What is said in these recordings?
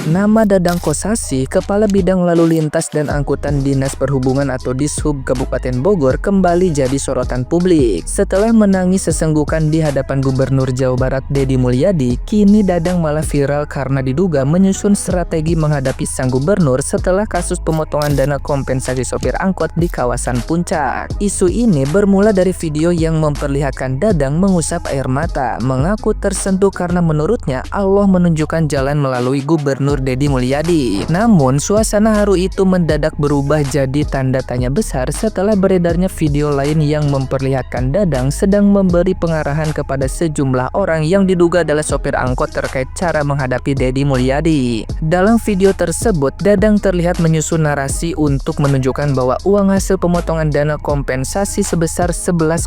Nama Dadang Kosasi, Kepala Bidang Lalu Lintas dan Angkutan Dinas Perhubungan atau Dishub Kabupaten Bogor, kembali jadi sorotan publik. Setelah menangis sesenggukan di hadapan Gubernur Jawa Barat Deddy Mulyadi, kini Dadang malah viral karena diduga menyusun strategi menghadapi sang gubernur setelah kasus pemotongan dana kompensasi sopir angkot di kawasan Puncak. Isu ini bermula dari video yang memperlihatkan Dadang mengusap air mata, mengaku tersentuh karena menurutnya Allah menunjukkan jalan melalui Gubernur Deddy Mulyadi. Namun suasana haru itu mendadak berubah jadi tanda tanya besar setelah beredarnya video lain yang memperlihatkan Dadang sedang memberi pengarahan kepada sejumlah orang yang diduga adalah sopir angkot terkait cara menghadapi Deddy Mulyadi. Dalam video tersebut, Dadang terlihat menyusun narasi untuk menunjukkan bahwa uang hasil pemotongan dana kompensasi sebesar 11,2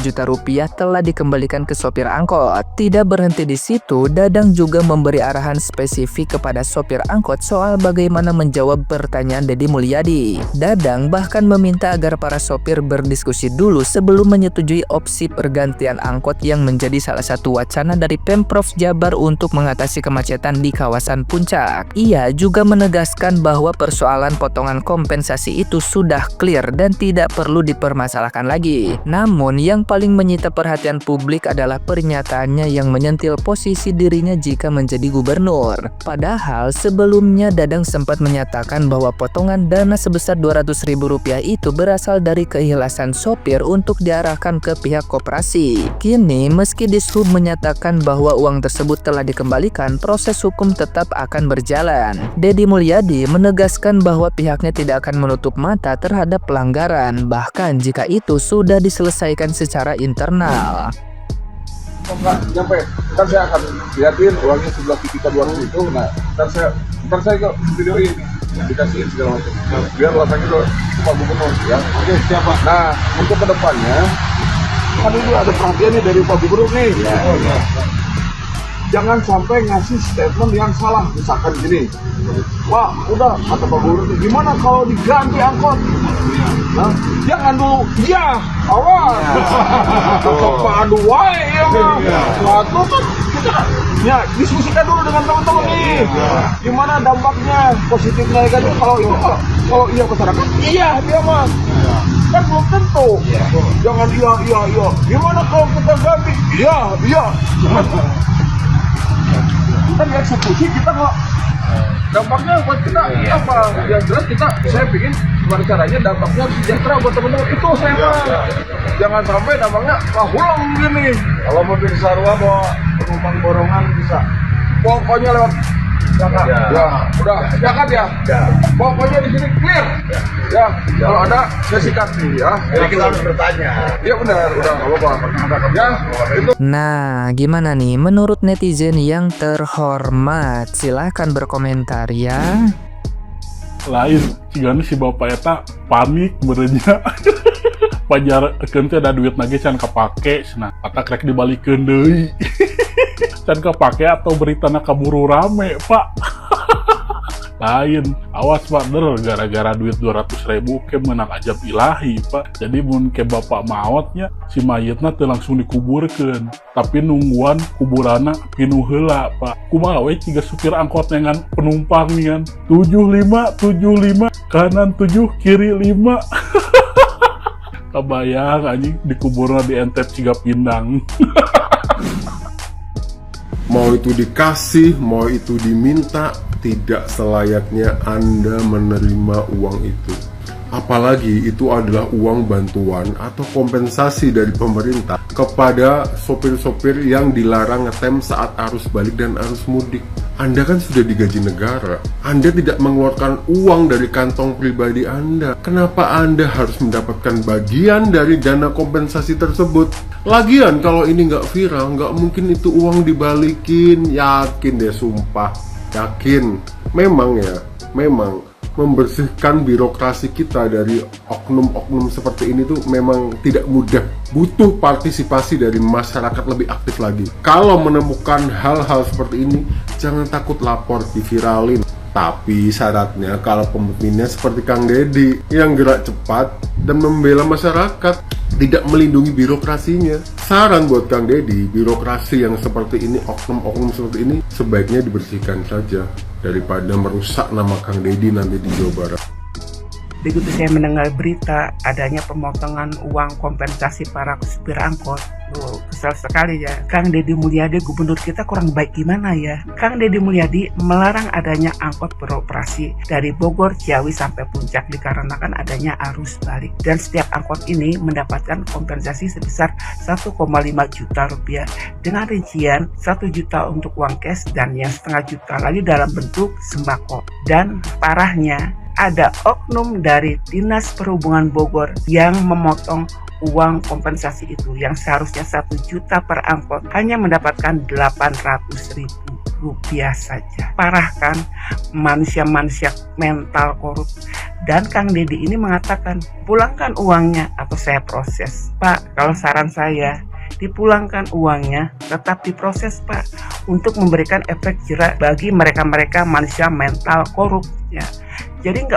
juta rupiah telah dikembalikan ke sopir angkot. Tidak berhenti di situ, Dadang juga memberi arahan spesifik kepada sopir angkot soal bagaimana menjawab pertanyaan Deddy Mulyadi. Dadang bahkan meminta agar para sopir berdiskusi dulu sebelum menyetujui opsi pergantian angkot yang menjadi salah satu wacana dari Pemprov Jabar untuk mengatasi kemacetan di kawasan Puncak. Ia juga menegaskan bahwa persoalan potongan kompensasi itu sudah clear dan tidak perlu dipermasalahkan lagi. Namun yang paling menyita perhatian publik adalah pernyataannya yang menyentil posisi dirinya jika menjadi gubernur. Padahal sebelumnya Dadang sempat menyatakan bahwa potongan dana sebesar Rp200.000 itu berasal dari keikhlasan sopir untuk diarahkan ke pihak koperasi. Kini meski Dishub menyatakan bahwa uang tersebut telah dikembalikan, proses hukum tetap akan berjalan. Deddy Mulyadi menegaskan bahwa pihaknya tidak akan menutup mata terhadap pelanggaran, bahkan jika itu sudah diselesaikan secara internal. Enggak nyampe, ntar saya akan liatin uangnya sebelah kita 200 itu. Nah, ntar saya ke videoin, dikasihin segala macam. Nah, biar rasanya ke Pak Gubernur ya. Oke, siapa? Nah, untuk kedepannya kan ini ada perhatian nih dari Pak Gubernur nih. Ya. Jangan sampai ngasih statement yang salah, misalkan gini. Wah, udah kata Pak Gubernur, gimana kalau diganti angkot? Nah, jangan dulu, ya awal kepada wae ya mah. Waktu kan kita ya diskusikan dulu dengan teman-teman nih. Gimana dampaknya, positif negatifnya kalau itu kalau iya masyarakat, iya dia mah. Kan belum tentu. Jangan iya. Gimana kalau kita ganti? Iya. Kita eksekusi kita nggak dampaknya buat kita apa? Yang jelas saya pikir gimana caranya dampaknya sejahtera buat teman-teman itu saya mah. Jangan sampai dampaknya hulang gini. Kalau mobil sarua bawa penumpang borongan bisa. Pokoknya lewat jangan. Ya, udah jangan ya. Pokoknya di sini clear. Ya, kalau ada saya sikat nih ya. Jadi kita harus bertanya. Iya benar, udah nggak apa-apa. Ya, itu. Nah, gimana nih menurut netizen yang terhormat? Silahkan berkomentar ya. Lain, cigana si bapak eta panik berenya. Pajar kentu ada duit lagi can kepake, nah kata krek dibalikeun deui. Can kepake atau beritana kaburu rame, Pak. Lain, awas Pak der, gara-gara duit 200.000 ke menang ajab ilahi Pak. Jadi mun ke bapak maotnya si mayitna teu langsung dikuburkeun, tapi nungguan kuburana pinuh heula Pak. Kumaha we ciga supir angkot dengan penumpang nian 75 kanan 7 kiri 5. Kebayang anjing dikuburna di entet ciga pindang. Mau itu dikasih, mau itu diminta, tidak selayaknya Anda menerima uang itu. Apalagi itu adalah uang bantuan atau kompensasi dari pemerintah kepada sopir-sopir yang dilarang ngetem saat arus balik dan arus mudik. Anda kan sudah digaji negara. Anda tidak mengeluarkan uang dari kantong pribadi Anda. Kenapa Anda harus mendapatkan bagian dari dana kompensasi tersebut? Lagian kalau ini nggak viral, nggak mungkin itu uang dibalikin. Yakin deh, sumpah. Yakin. Memang membersihkan birokrasi kita dari oknum-oknum seperti ini tuh memang tidak mudah. Butuh partisipasi dari masyarakat lebih aktif lagi. Kalau menemukan hal-hal seperti ini, jangan takut lapor, diviralin. Tapi syaratnya kalau pemimpinnya seperti Kang Deddy yang gerak cepat dan membela masyarakat, tidak melindungi birokrasinya. Saran buat Kang Deddy, birokrasi yang seperti ini, oknum-oknum seperti ini sebaiknya dibersihkan saja daripada merusak nama Kang Deddy nanti di Jawa Barat. Begitu saya mendengar berita adanya pemotongan uang kompensasi para supir angkot, kesal sekali ya. Kang Deddy Mulyadi, gubernur kita kurang baik gimana ya? Kang Deddy Mulyadi melarang adanya angkot beroperasi dari Bogor, Ciawi sampai Puncak dikarenakan adanya arus balik. Dan setiap angkot ini mendapatkan kompensasi sebesar 1,5 juta rupiah dengan rincian 1 juta untuk uang cash dan yang setengah juta lagi dalam bentuk sembako. Dan parahnya, ada oknum dari Dinas Perhubungan Bogor yang memotong uang kompensasi itu yang seharusnya 1 juta per angkot hanya mendapatkan 800.000 rupiah saja. Parah kan, manusia-manusia mental korup. Dan Kang Deddy ini mengatakan, pulangkan uangnya atau saya proses. Pak, kalau saran saya, dipulangkan uangnya, tetap diproses Pak, untuk memberikan efek jerak bagi mereka-mereka manusia mental korup ya. Jadi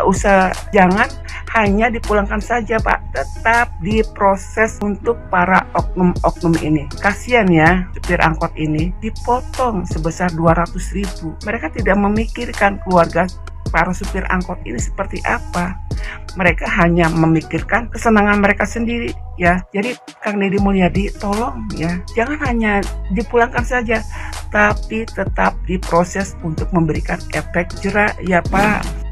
jangan hanya dipulangkan saja Pak, tetap diproses untuk para oknum-oknum ini. Kasihan ya, supir angkot ini dipotong sebesar 200.000. Mereka tidak memikirkan keluarga para supir angkot ini seperti apa. Mereka hanya memikirkan kesenangan mereka sendiri ya. Jadi Kang Deddy Mulyadi, tolong ya, jangan hanya dipulangkan saja, tapi tetap diproses untuk memberikan efek jerak ya Pak.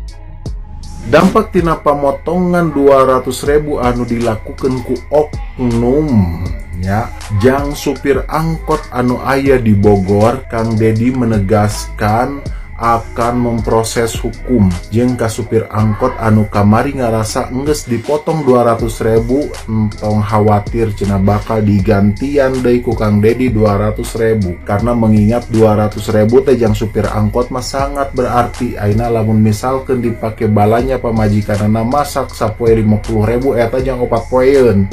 Dampak tina pemotongan 200.000 anu dilakukan ku oknum ya, jang supir angkot anu aya di Bogor, Kang Deddy menegaskan akan memproses hukum jeung ka supir angkot anu kamari ngarasa enggeus dipotong 200.000 entong khawatir cenah bakal digantian deui ku Kang Deddy 200.000 karena mengingat 200.000 teh jang supir angkot mah sangat berarti. Ayeuna lamun misalkeun dipake balanya pamajikanana masak sapoe 50.000 eta jang 4 poeun.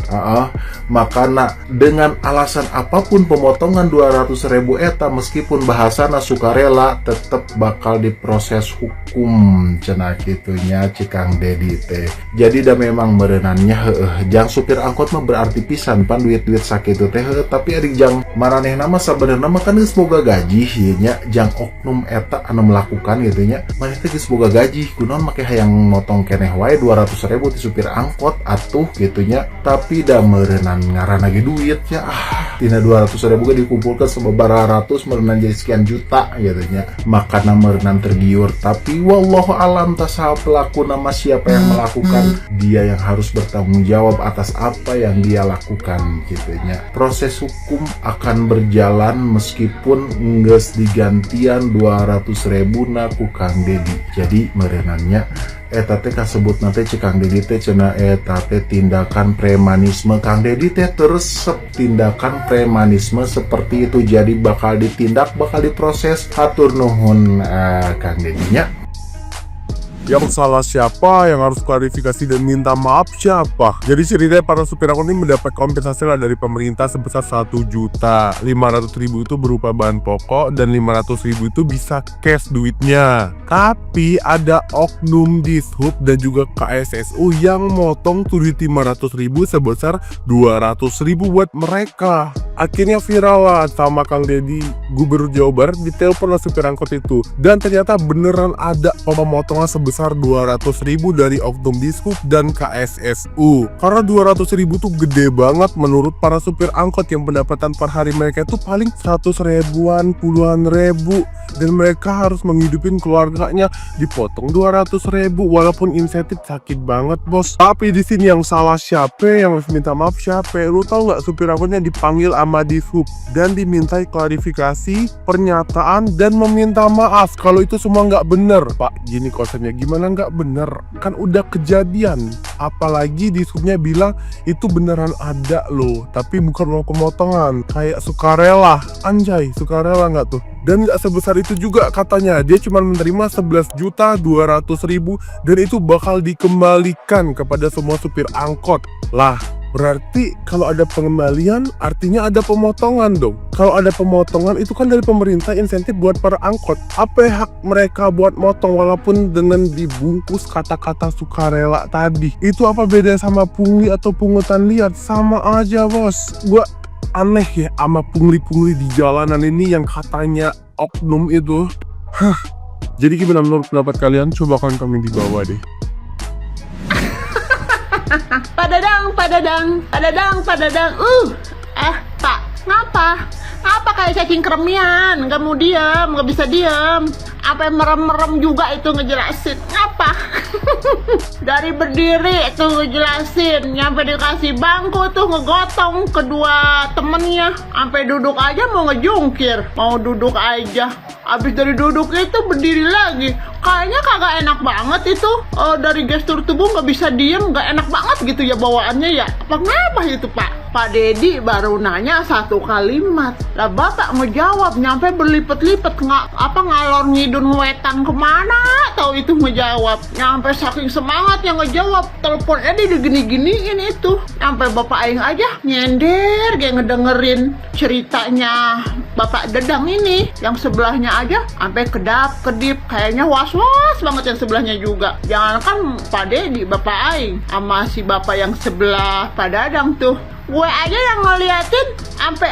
Makana dengan alasan apapun pemotongan 200.000 eta meskipun bahasana sukarela tetep bakal diproses hukum cenah kitunya Kang Deddy teh. Jadi dah memang merenannya jang supir angkot mah berarti pisan pan duit-duit sakitu teh, tapi adik jang maranehna mah sabenerna mah kan geus boga gaji nya, jang oknum eta anu melakukan gitu nya. Maneh teh geus boga gaji, kunaon make hayang motong keneh wae 200.000 ti supir angkot atuh gitu nya. Tapi dah merenan ngaranna ge duit ya. Tina 200.000 ge dikumpulkan sababaraha ratus merenan jadi sekian juta gitu nya. Makana merenan tergiur, tapi wallahu alam tasawuf pelaku nama siapa yang melakukan, dia yang harus bertanggung jawab atas apa yang dia lakukan gitunya. Proses hukum akan berjalan meskipun enggeus digantian 200.000 na ku Kang Deddy. Jadi merenannya eta teh kasebut nate Kang Deddy teh cenah eta teh tindakan premanisme. Kang Deddy teh terus tindakan premanisme seperti itu, jadi bakal ditindak, bakal diproses. Hatur nuhun Kang Deddy-nya. Yang salah siapa, yang harus klarifikasi dan minta maaf siapa? Jadi ceritanya para supir angkot ini mendapat kompensasi lah dari pemerintah sebesar 1.500.000 itu berupa bahan pokok dan 500.000 itu bisa cash duitnya. Tapi ada oknum Dishub dan juga KSSU yang motong duit 500.000 sebesar 200.000 buat mereka. Akhirnya viral lah sama Kang Deddy, Gubernur Jawa Barat, ditelepon lah supir angkot itu. Dan ternyata beneran ada pemotongan sebesar 200.000 dari oknum Dishub dan KSSU. Karena 200.000 tuh gede banget menurut para supir angkot yang pendapatan per hari mereka itu paling 100.000-an, puluhan ribu. Dan mereka harus menghidupin keluarganya, dipotong 200.000 walaupun insentif sakit banget bos. Tapi di sini yang salah siapa, yang harus minta maaf siapa? Lu tau nggak supir angkotnya dipanggil sama Dishub dan dimintai klarifikasi, pernyataan dan meminta maaf kalau itu semua nggak bener. Pak, gini konsepnya, gimana nggak bener? Kan udah kejadian. Apalagi Dishubnya bilang itu beneran ada loh, tapi bukan mau pemotongan, kayak sukarela. Anjay, sukarela nggak tuh? Dan nggak sebesar itu juga katanya, dia cuma menerima 11.200.000 dan itu bakal dikembalikan kepada semua supir angkot. Lah, Berarti kalau ada pengembalian artinya ada pemotongan dong. Kalau ada pemotongan itu kan dari pemerintah insentif buat para angkot. Apa hak mereka buat motong walaupun dengan dibungkus kata-kata sukarela tadi? Itu apa beda sama pungli atau pungutan liar? Sama aja bos. Gua aneh ya sama pungli-pungli di jalanan ini yang katanya oknum itu. Jadi gimana menurut pendapat kalian? Coba komen di bawah deh. Padadang. Pak, ngapa? Apa kayak cacing kremian? Nggak mau diam, nggak bisa diam. Apa yang merem-merem juga itu ngejelasin? Ngapa? Dari berdiri itu ngejelasin, nyampe dikasih bangku tuh ngegotong kedua temennya, sampai duduk aja mau ngejungkir, mau duduk aja. Abis dari duduk itu berdiri lagi. Kayaknya kagak enak banget itu. Dari gestur tubuh nggak bisa diem, nggak enak banget gitu ya bawaannya ya. Apa ngapa itu Pak? Pak Dedi baru nanya satu kalimat. Lah Bapak ngejawab nyampe berlipet-lipet, ngalor ngidun wetan kemana? Tahu itu ngejawab. Nyampe saking semangatnya ngejawab, teleponnya digini-giniin itu. Nyampe Bapak Aing aja nyender kayak ngedengerin ceritanya Bapak Dedang ini. Yang sebelahnya aja sampai kedap-kedip, kayaknya was-was banget yang sebelahnya juga. Jangankan Pak Dedi, Bapak Aing sama si Bapak yang sebelah Pak Dadang tuh. Gue aja yang ngeliatin sampai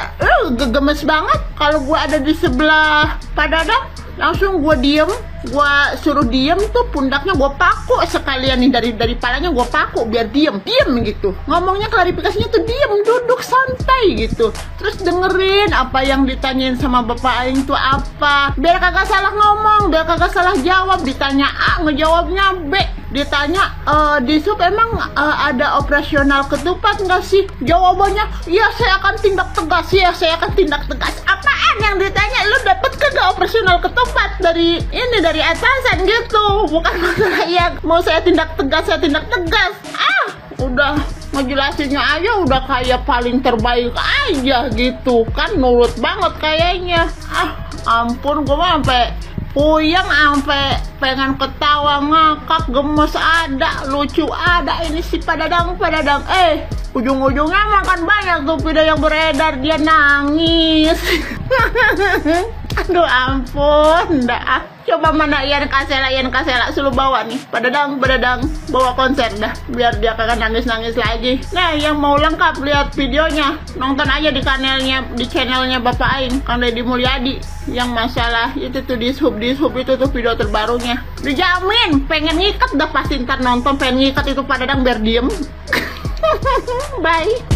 gegemes banget. Kalau gue ada di sebelah Pak Dadang, langsung gue diem. Gue suruh diem tuh, pundaknya gue paku sekalian nih, dari palanya gue paku biar diem gitu. Ngomongnya klarifikasinya tuh diem, duduk santai gitu. Terus dengerin apa yang ditanyain sama Bapak Aing tuh apa, biar kagak salah ngomong, biar kagak salah jawab. Ditanya A ngejawabnya B, ditanya di sub emang ada operasional ketupat nggak sih? Jawabannya iya saya akan tindak tegas, ya saya akan tindak tegas. Apaan yang ditanya? Lu dapet kagak operasional ketupat dari ini, dari atasan gitu? Bukan masalah ya mau saya tindak tegas. Udah ngejelasinnya aja udah kayak paling terbaik aja gitu kan, nurut banget kayaknya. Ampun, gue mah sampai puyeng, sampai pengen ketawa ngakak, gemes ada, lucu ada. Ini si Pak Dadang ujung-ujungnya makan banyak tuh video yang beredar, dia nangis. Aduh ampun, dah. Coba mana Ian Kasela suruh bawa nih Pak Dadang bawa konser dah, biar dia kagak nangis lagi. Nah, yang mau lengkap lihat videonya, nonton aja di channelnya Bapak Aing, Kang Deddy Mulyadi, yang masalah itu tuh dishub itu tuh video terbarunya. Dijamin pengen ngikat dah pasti ntar nonton, pengen ngikat itu Pak Dadang biar diem. Bye.